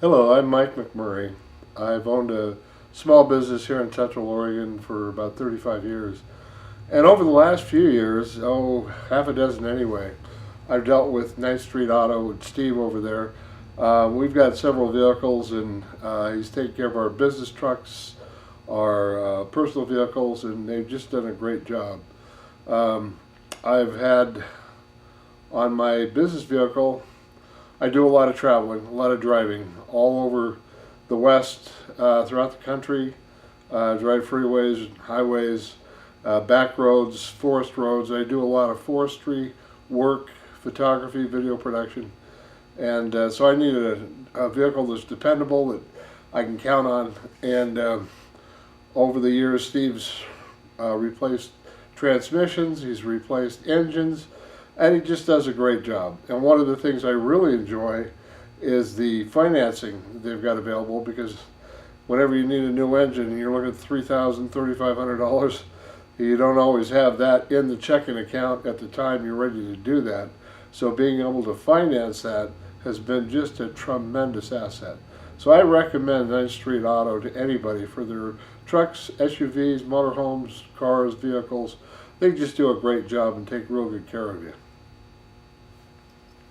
Hello, I'm Mike McMurray. I've owned a small business here in Central Oregon for about 35 years. And over the last few years, half a dozen anyway, I've dealt with Ninth Street Auto with Steve over there. We've got several vehicles, and he's taking care of our business trucks, our personal vehicles, and they've just done a great job. I've had on my business vehicle, I do a lot of traveling, a lot of driving all over the West, throughout the country. Drive freeways, highways, back roads, forest roads. I do a lot of forestry work, photography, video production. And so I needed a vehicle that's dependable, that I can count on. And over the years, Steve's replaced transmissions, he's replaced engines, and he just does a great job. And one of the things I really enjoy is the financing they've got available, because whenever you need a new engine and you're looking at $3,000, $3,500, you don't always have that in the checking account at the time you're ready to do that. So being able to finance that has been just a tremendous asset. So I recommend Ninth Street Auto to anybody for their trucks, SUVs, motorhomes, cars, vehicles. They just do a great job and take real good care of you.